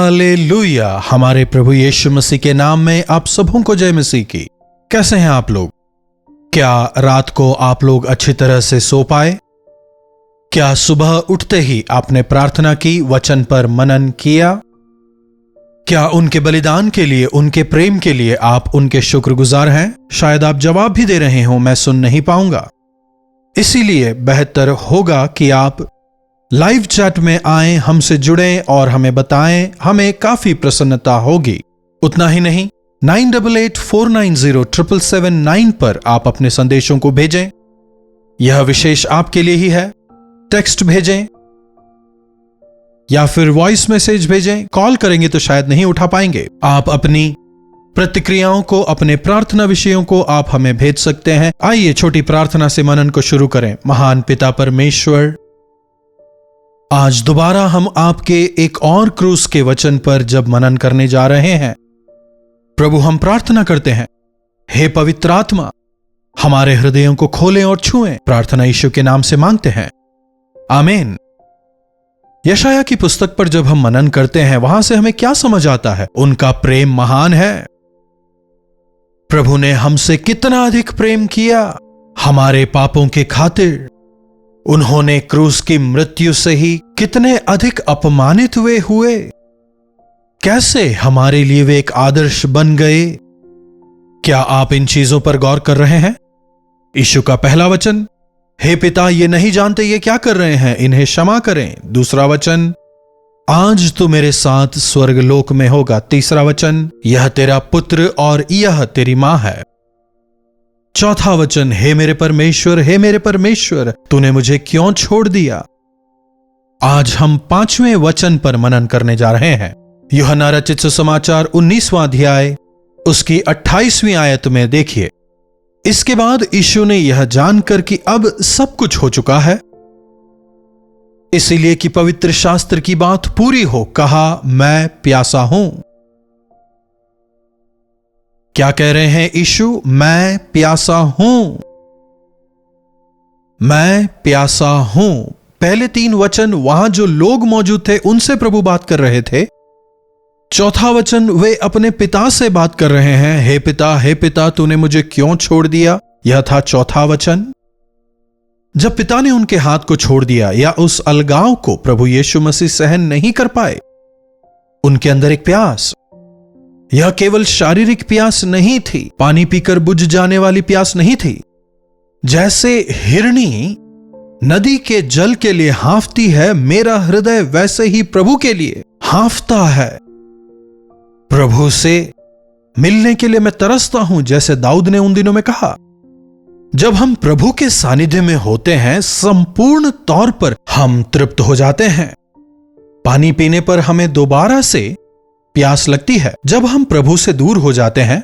Hallelujah. हमारे प्रभु यीशु मसीह के नाम में आप सबों को जय मसीह की। कैसे हैं आप लोग? क्या रात को आप लोग अच्छी तरह से सो पाए? क्या सुबह उठते ही आपने प्रार्थना की, वचन पर मनन किया? क्या उनके बलिदान के लिए, उनके प्रेम के लिए आप उनके शुक्रगुजार हैं? शायद आप जवाब भी दे रहे हो, मैं सुन नहीं पाऊंगा। इसीलिए बेहतर होगा कि आप लाइव चैट में आएं, हमसे जुड़ें और हमें बताएं, हमें काफी प्रसन्नता होगी। उतना ही नहीं, 9884907779 पर आप अपने संदेशों को भेजें। यह विशेष आपके लिए ही है। टेक्स्ट भेजें या फिर वॉइस मैसेज भेजें। कॉल करेंगे तो शायद नहीं उठा पाएंगे। आप अपनी प्रतिक्रियाओं को, अपने प्रार्थना विषयों को आप हमें भेज सकते हैं। आइए छोटी प्रार्थना से मनन को शुरू करें। महान पिता परमेश्वर, आज दोबारा हम आपके एक और क्रूस के वचन पर जब मनन करने जा रहे हैं, प्रभु हम प्रार्थना करते हैं, हे पवित्र आत्मा हमारे हृदयों को खोलें और छुएं। प्रार्थना यीशु के नाम से मांगते हैं, आमीन। यशाया की पुस्तक पर जब हम मनन करते हैं, वहां से हमें क्या समझ आता है? उनका प्रेम महान है। प्रभु ने हमसे कितना अधिक प्रेम किया। हमारे पापों के खातिर उन्होंने क्रूस की मृत्यु से ही कितने अधिक अपमानित हुए। कैसे हमारे लिए वे एक आदर्श बन गए। क्या आप इन चीजों पर गौर कर रहे हैं? यीशु का पहला वचन, हे पिता ये नहीं जानते ये क्या कर रहे हैं, इन्हें क्षमा करें। दूसरा वचन, आज तू मेरे साथ स्वर्गलोक में होगा। तीसरा वचन, यह तेरा पुत्र और यह तेरी मां है। चौथा वचन, हे मेरे परमेश्वर तूने मुझे क्यों छोड़ दिया। आज हम 5वें वचन पर मनन करने जा रहे हैं। यूहन्ना रचित सुसमाचार 19वां अध्याय उसकी 28वीं आयत में देखिए। इसके बाद यीशु ने यह जानकर कि अब सब कुछ हो चुका है, इसीलिए कि पवित्र शास्त्र की बात पूरी हो, कहा, मैं प्यासा हूं। क्या कह रहे हैं यीशु? मैं प्यासा हूं, मैं प्यासा हूं। पहले 3 वचन वहां जो लोग मौजूद थे उनसे प्रभु बात कर रहे थे। चौथा वचन वे अपने पिता से बात कर रहे हैं, हे पिता तूने मुझे क्यों छोड़ दिया। यह था चौथा वचन। जब पिता ने उनके हाथ को छोड़ दिया या उस अलगाव को प्रभु यीशु मसीह सहन नहीं कर पाए, उनके अंदर एक प्यास, यह केवल शारीरिक प्यास नहीं थी, पानी पीकर बुझ जाने वाली प्यास नहीं थी। जैसे हिरणी नदी के जल के लिए हांफती है, मेरा हृदय वैसे ही प्रभु के लिए हांफता है। प्रभु से मिलने के लिए मैं तरसता हूं, जैसे दाऊद ने उन दिनों में कहा। जब हम प्रभु के सानिध्य में होते हैं, संपूर्ण तौर पर हम तृप्त हो जाते हैं। पानी पीने पर हमें दोबारा से प्यास लगती है। जब हम प्रभु से दूर हो जाते हैं,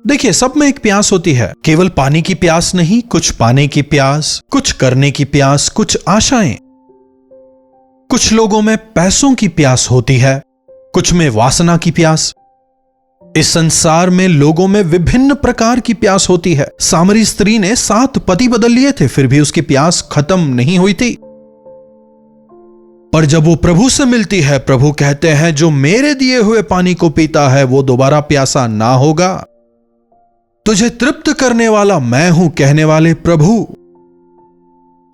देखिए सब में एक प्यास होती है, केवल पानी की प्यास नहीं, कुछ पाने की प्यास, कुछ करने की प्यास, कुछ आशाएं। कुछ लोगों में पैसों की प्यास होती है, कुछ में वासना की प्यास। इस संसार में लोगों में विभिन्न प्रकार की प्यास होती है। सामरी स्त्री ने 7 पति बदल लिए थे, फिर भी उसकी प्यास खत्म नहीं हुई थी। पर जब वो प्रभु से मिलती है, प्रभु कहते हैं, जो मेरे दिए हुए पानी को पीता है वो दोबारा प्यासा ना होगा। तुझे तृप्त करने वाला मैं हूं कहने वाले प्रभु,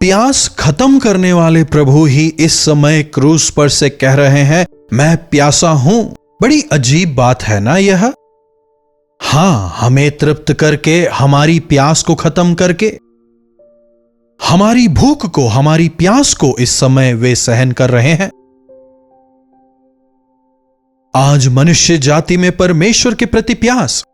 प्यास खत्म करने वाले प्रभु ही इस समय क्रूस पर से कह रहे हैं, मैं प्यासा हूं। बड़ी अजीब बात है ना यह? हां, हमें तृप्त करके, हमारी प्यास को खत्म करके, हमारी भूख को, हमारी प्यास को इस समय वे सहन कर रहे हैं। आज मनुष्य जाति में परमेश्वर के प्रति प्यास,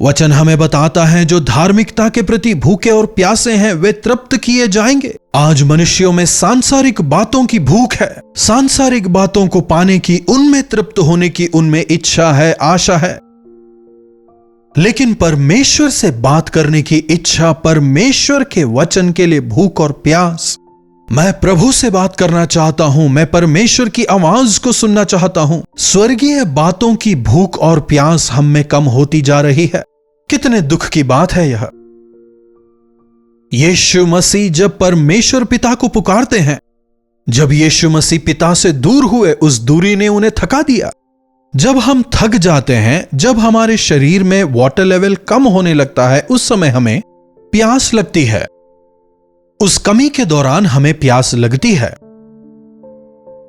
वचन हमें बताता है, जो धार्मिकता के प्रति भूखे और प्यासे हैं वे तृप्त किए जाएंगे। आज मनुष्यों में सांसारिक बातों की भूख है, सांसारिक बातों को पाने की, उनमें तृप्त होने की उनमें इच्छा है, आशा है। लेकिन परमेश्वर से बात करने की इच्छा, परमेश्वर के वचन के लिए भूख और प्यास, मैं प्रभु से बात करना चाहता हूं, मैं परमेश्वर की आवाज को सुनना चाहता हूं। स्वर्गीय बातों की भूख और प्यास हम में कम होती जा रही है। कितने दुख की बात है यह। यीशु मसीह जब परमेश्वर पिता को पुकारते हैं, जब यीशु मसीह पिता से दूर हुए, उस दूरी ने उन्हें थका दिया। जब हम थक जाते हैं, जब हमारे शरीर में वाटर लेवल कम होने लगता है, उस समय हमें प्यास लगती है। उस कमी के दौरान हमें प्यास लगती है।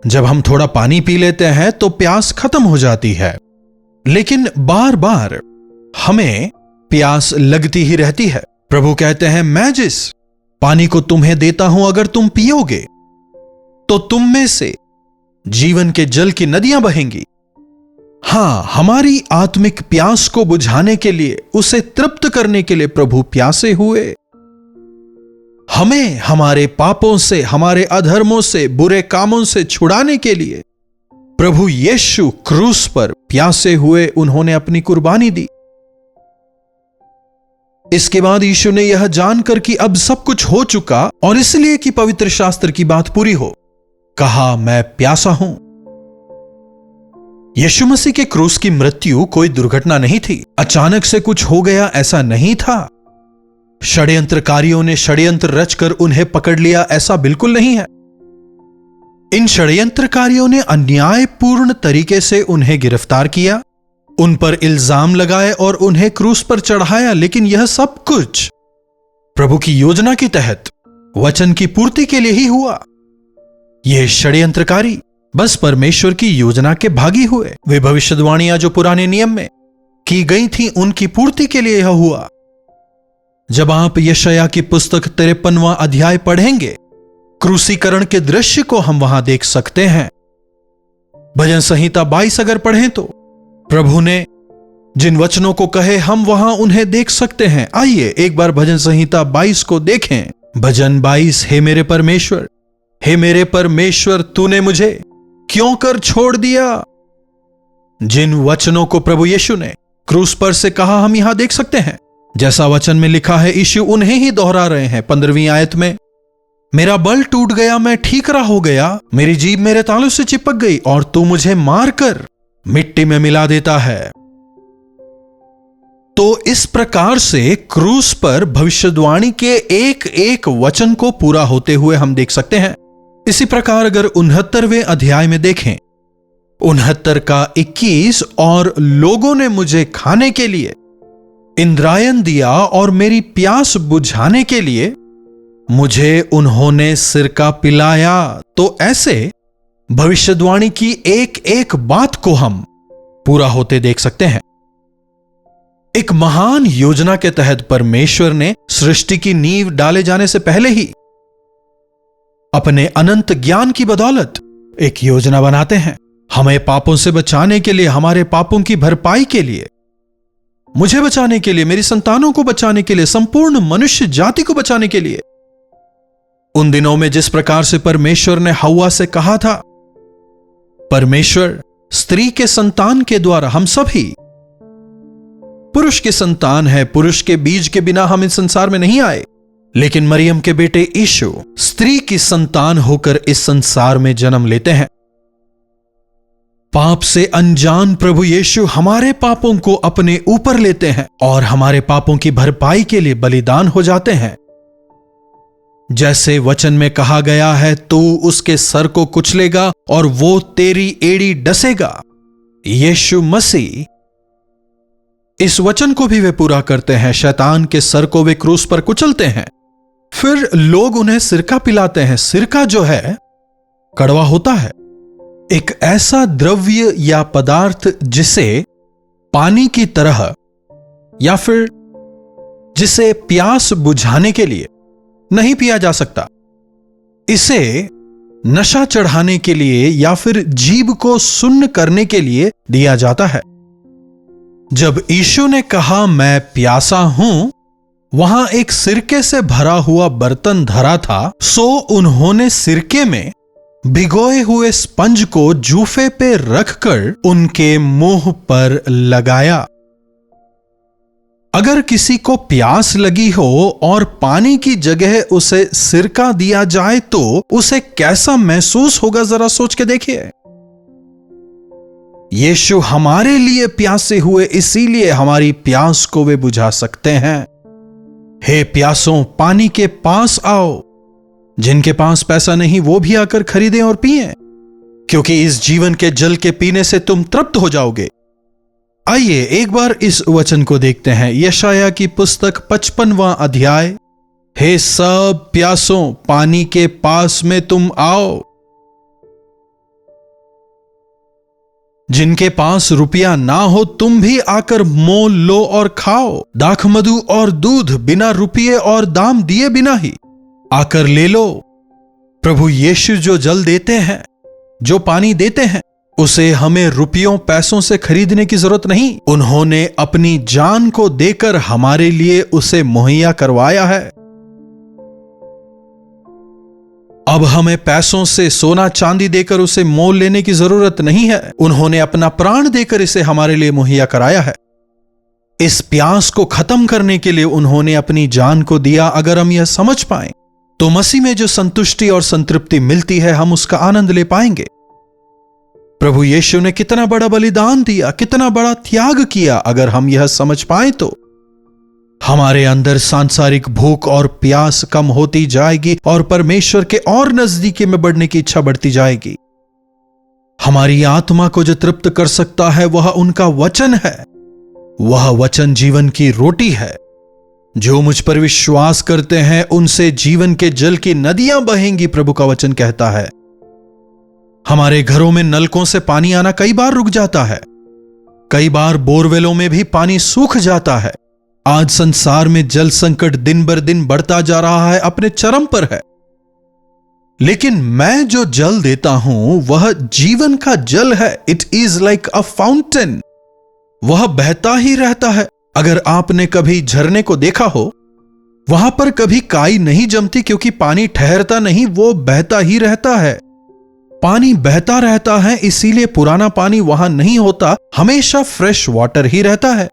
जब हम थोड़ा पानी पी लेते हैं तो प्यास खत्म हो जाती है, लेकिन बार बार हमें प्यास लगती ही रहती है। प्रभु कहते हैं, मैं जिस पानी को तुम्हें देता हूं, अगर तुम पियोगे तो तुम में से जीवन के जल की नदियां बहेंगी। हां, हमारी आत्मिक प्यास को बुझाने के लिए, उसे तृप्त करने के लिए प्रभु प्यासे हुए। हमें हमारे पापों से, हमारे अधर्मों से, बुरे कामों से छुड़ाने के लिए प्रभु यीशु क्रूस पर प्यासे हुए, उन्होंने अपनी कुर्बानी दी। इसके बाद यीशु ने यह जानकर कि अब सब कुछ हो चुका और इसलिए कि पवित्र शास्त्र की बात पूरी हो, कहा, मैं प्यासा हूं। यीशु मसीह के क्रूस की मृत्यु कोई दुर्घटना नहीं थी, अचानक से कुछ हो गया ऐसा नहीं था। षड्यंत्रकारियों ने षड्यंत्र रचकर उन्हें पकड़ लिया, ऐसा बिल्कुल नहीं है। इन षड्यंत्रकारियों ने अन्यायपूर्ण तरीके से उन्हें गिरफ्तार किया, उन पर इल्जाम लगाए और उन्हें क्रूस पर चढ़ाया, लेकिन यह सब कुछ प्रभु की योजना के तहत वचन की पूर्ति के लिए ही हुआ। ये षड्यंत्रकारी बस परमेश्वर की योजना के भागी हुए। वे भविष्यवाणियां जो पुराने नियम में की गई थी, उनकी पूर्ति के लिए यह हुआ। जब आप यशायाह की पुस्तक 53वां अध्याय पढ़ेंगे, क्रूसीकरण के दृश्य को हम वहां देख सकते हैं। भजन संहिता 22 अगर पढ़ें तो प्रभु ने जिन वचनों को कहे, हम वहां उन्हें देख सकते हैं। आइए एक बार भजन संहिता 22 को देखें। भजन 22, हे मेरे परमेश्वर, हे मेरे परमेश्वर, तूने मुझे क्यों कर छोड़ दिया। जिन वचनों को प्रभु यीशु ने क्रूस पर से कहा, हम यहां देख सकते हैं। जैसा वचन में लिखा है, यीशु उन्हें ही दोहरा रहे हैं। 15वीं आयत में, मेरा बल टूट गया, मैं ठीकरा हो गया, मेरी जीभ मेरे तालू से चिपक गई और तू मुझे मारकर मिट्टी में मिला देता है। तो इस प्रकार से क्रूस पर भविष्यवाणी के एक एक वचन को पूरा होते हुए हम देख सकते हैं। इसी प्रकार अगर 69वें अध्याय में देखें, 69 का 21, और लोगों ने मुझे खाने के लिए इंद्रायण दिया और मेरी प्यास बुझाने के लिए मुझे उन्होंने सिरका पिलाया। तो ऐसे भविष्यवाणी की एक एक बात को हम पूरा होते देख सकते हैं। एक महान योजना के तहत परमेश्वर ने सृष्टि की नींव डाले जाने से पहले ही अपने अनंत ज्ञान की बदौलत एक योजना बनाते हैं, हमें पापों से बचाने के लिए, हमारे पापों की भरपाई के लिए, मुझे बचाने के लिए, मेरी संतानों को बचाने के लिए, संपूर्ण मनुष्य जाति को बचाने के लिए। उन दिनों में जिस प्रकार से परमेश्वर ने हव्वा से कहा था, परमेश्वर स्त्री के संतान के द्वारा, हम सभी पुरुष के संतान है, पुरुष के बीज के बिना हम इस संसार में नहीं आए, लेकिन मरियम के बेटे यीशु स्त्री की संतान होकर इस संसार में जन्म लेते हैं। पाप से अनजान प्रभु यीशु हमारे पापों को अपने ऊपर लेते हैं और हमारे पापों की भरपाई के लिए बलिदान हो जाते हैं। जैसे वचन में कहा गया है, तू उसके सर को कुचलेगा और वो तेरी एड़ी डसेगा। यीशु मसीह, इस वचन को भी वे पूरा करते हैं। शैतान के सर को वे क्रूस पर कुचलते हैं, फिर लोग उन्हें सिरका पिलाते हैं। सिरका जो है कड़वा होता है, एक ऐसा द्रव्य या पदार्थ जिसे पानी की तरह या फिर जिसे प्यास बुझाने के लिए नहीं पिया जा सकता। इसे नशा चढ़ाने के लिए या फिर जीभ को सुन्न करने के लिए दिया जाता है। जब यीशु ने कहा मैं प्यासा हूं, वहां एक सिरके से भरा हुआ बर्तन धरा था, सो उन्होंने सिरके में भिगोए हुए स्पंज को जूफे पे रखकर उनके मुंह पर लगाया। अगर किसी को प्यास लगी हो और पानी की जगह उसे सिरका दिया जाए तो उसे कैसा महसूस होगा, जरा सोच के देखिए। यीशु हमारे लिए प्यासे हुए, इसीलिए हमारी प्यास को वे बुझा सकते हैं। हे प्यासों, पानी के पास आओ। जिनके पास पैसा नहीं वो भी आकर खरीदें और पिएं, क्योंकि इस जीवन के जल के पीने से तुम तृप्त हो जाओगे। आइए एक बार इस वचन को देखते हैं। यशाया की पुस्तक 55वां अध्याय। हे सब प्यासों, पानी के पास में तुम आओ। जिनके पास रुपया ना हो तुम भी आकर मोल लो और खाओ। दाखमधु और दूध बिना रुपये और दाम दिए बिना ही आकर ले लो। प्रभु यीशु जो जल देते हैं, जो पानी देते हैं, उसे हमें रुपयों पैसों से खरीदने की जरूरत नहीं। उन्होंने अपनी जान को देकर हमारे लिए उसे मुहैया करवाया है। अब हमें पैसों से, सोना चांदी देकर उसे मोल लेने की जरूरत नहीं है। उन्होंने अपना प्राण देकर इसे हमारे लिए मुहैया कराया है। इस प्यास को खत्म करने के लिए उन्होंने अपनी जान को दिया। अगर हम यह समझ पाएं तो मसीह में जो संतुष्टि और संतृप्ति मिलती है, हम उसका आनंद ले पाएंगे। प्रभु यीशु ने कितना बड़ा बलिदान दिया, कितना बड़ा त्याग किया। अगर हम यह समझ पाएं तो हमारे अंदर सांसारिक भूख और प्यास कम होती जाएगी और परमेश्वर के और नजदीकी में बढ़ने की इच्छा बढ़ती जाएगी। हमारी आत्मा को जो तृप्त कर सकता है वह उनका वचन है। वह वचन जीवन की रोटी है। जो मुझ पर विश्वास करते हैं उनसे जीवन के जल की नदियां बहेंगी, प्रभु का वचन कहता है। हमारे घरों में नलकों से पानी आना कई बार रुक जाता है। कई बार बोरवेलों में भी पानी सूख जाता है। आज संसार में जल संकट दिन बर दिन बढ़ता जा रहा है, अपने चरम पर है। लेकिन मैं जो जल देता हूं वह जीवन का जल है। It is like a fountain. वह बहता ही रहता है। अगर आपने कभी झरने को देखा हो, वहां पर कभी काई नहीं जमती, क्योंकि पानी ठहरता नहीं, वो बहता ही रहता है। पानी बहता रहता है, इसीलिए पुराना पानी वहां नहीं होता, हमेशा फ्रेश वाटर ही रहता है।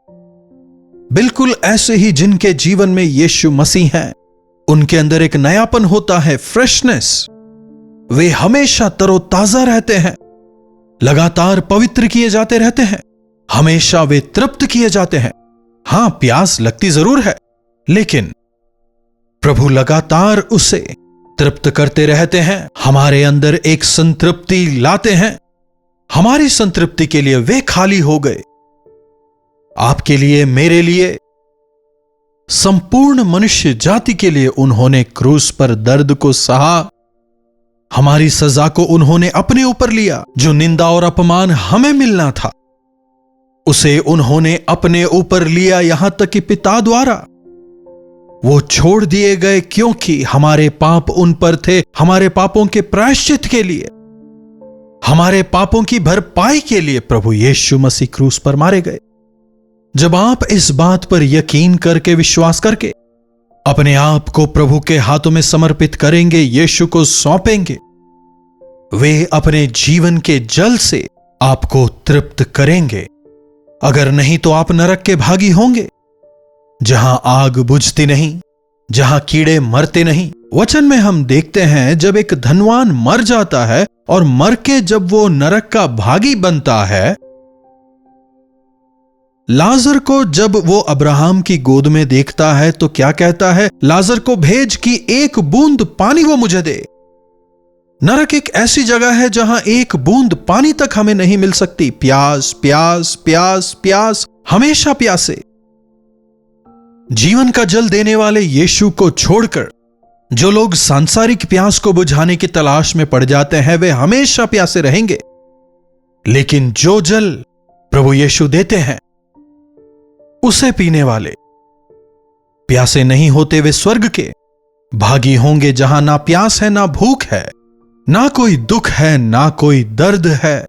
बिल्कुल ऐसे ही जिनके जीवन में यीशु मसीह हैं, उनके अंदर एक नयापन होता है, फ्रेशनेस। वे हमेशा तरोताजा रहते हैं, लगातार पवित्र किए जाते रहते हैं, हमेशा वे तृप्त किए जाते हैं। हां, प्यास लगती जरूर है, लेकिन प्रभु लगातार उसे तृप्त करते रहते हैं। हमारे अंदर एक संतृप्ति लाते हैं। हमारी संतृप्ति के लिए वे खाली हो गए। आपके लिए, मेरे लिए, संपूर्ण मनुष्य जाति के लिए उन्होंने क्रूस पर दर्द को सहा। हमारी सजा को उन्होंने अपने ऊपर लिया। जो निंदा और अपमान हमें मिलना था, उसे उन्होंने अपने ऊपर लिया, यहां तक कि पिता द्वारा वो छोड़ दिए गए, क्योंकि हमारे पाप उन पर थे। हमारे पापों के प्रायश्चित के लिए, हमारे पापों की भरपाई के लिए प्रभु यीशु मसीह क्रूस पर मारे गए। जब आप इस बात पर यकीन करके, विश्वास करके अपने आप को प्रभु के हाथों में समर्पित करेंगे, यीशु को सौंपेंगे, वे अपने जीवन के जल से आपको तृप्त करेंगे। अगर नहीं तो आप नरक के भागी होंगे, जहां आग बुझती नहीं, जहां कीड़े मरते नहीं। वचन में हम देखते हैं जब एक धनवान मर जाता है और मर के जब वो नरक का भागी बनता है, लाजर को जब वो अब्राहम की गोद में देखता है तो क्या कहता है? लाजर को भेज कि एक बूंद पानी वो मुझे दे। नरक एक ऐसी जगह है जहां एक बूंद पानी तक हमें नहीं मिल सकती। प्यास प्यास प्यास प्यास, हमेशा प्यासे। जीवन का जल देने वाले यीशु को छोड़कर जो लोग सांसारिक प्यास को बुझाने की तलाश में पड़ जाते हैं, वे हमेशा प्यासे रहेंगे। लेकिन जो जल प्रभु यीशु देते हैं, उसे पीने वाले प्यासे नहीं होते। वे स्वर्ग के भागी होंगे, जहां ना प्यास है, ना भूख है, ना कोई दुख है, ना कोई दर्द है।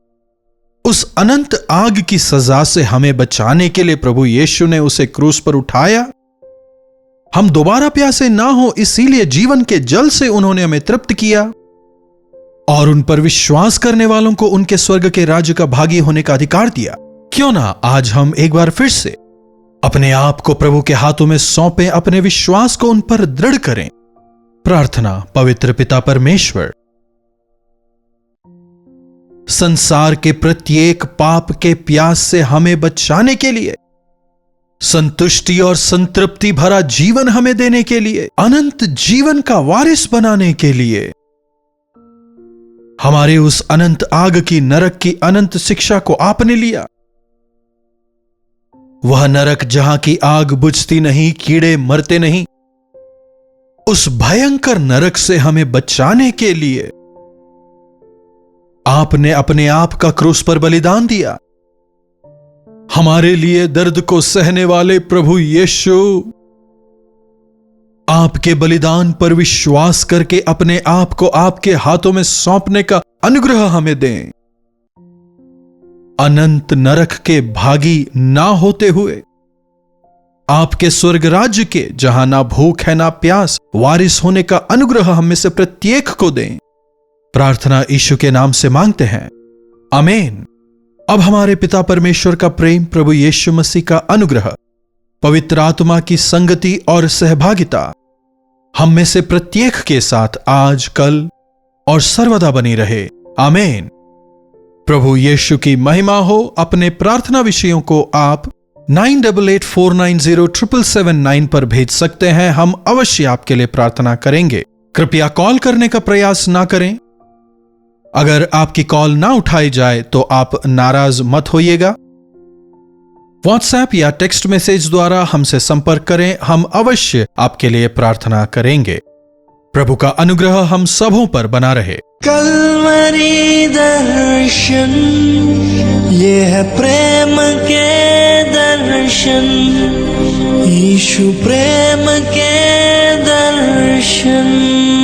उस अनंत आग की सजा से हमें बचाने के लिए प्रभु यीशु ने उसे क्रूस पर उठाया। हम दोबारा प्यासे ना हो, इसीलिए जीवन के जल से उन्होंने हमें तृप्त किया और उन पर विश्वास करने वालों को उनके स्वर्ग के राज्य का भागी होने का अधिकार दिया। क्यों ना आज हम एक बार फिर से अपने आप को प्रभु के हाथों में सौंपें, अपने विश्वास को उन पर दृढ़ करें। प्रार्थना। पवित्र पिता परमेश्वर, संसार के प्रत्येक पाप के प्यास से हमें बचाने के लिए संतुष्टि और संतृप्ति भरा जीवन हमें देने के लिए, अनंत जीवन का वारिस बनाने के लिए, हमारे उस अनंत आग की, नरक की अनंत शिक्षा को आपने लिया। वह नरक जहां की आग बुझती नहीं, कीड़े मरते नहीं, उस भयंकर नरक से हमें बचाने के लिए आपने अपने आप का क्रूस पर बलिदान दिया। हमारे लिए दर्द को सहने वाले प्रभु यीशु, आपके बलिदान पर विश्वास करके अपने आप को आपके हाथों में सौंपने का अनुग्रह हमें दें। अनंत नरक के भागी ना होते हुए आपके स्वर्ग राज्य के, जहां ना भूख है ना प्यास, वारिस होने का अनुग्रह हम में से प्रत्येक को दें। प्रार्थना यीशु के नाम से मांगते हैं, आमीन। अब हमारे पिता परमेश्वर का प्रेम, प्रभु यीशु मसीह का अनुग्रह, पवित्र आत्मा की संगति और सहभागिता हम में से प्रत्येक के साथ आज, कल और सर्वदा बनी रहे, आमीन। प्रभु यीशु की महिमा हो। अपने प्रार्थना विषयों को आप 9884907779 पर भेज सकते हैं। हम अवश्य आपके लिए प्रार्थना करेंगे। कृपया कॉल करने का प्रयास ना करें। अगर आपकी कॉल ना उठाई जाए तो आप नाराज मत होइएगा। व्हाट्सएप या टेक्स्ट मैसेज द्वारा हमसे संपर्क करें, हम अवश्य आपके लिए प्रार्थना करेंगे। प्रभु का अनुग्रह हम सबों पर बना रहे। कल्वरी दर्शन, ये है प्रेम के दर्शन, यीशु प्रेम के दर्शन।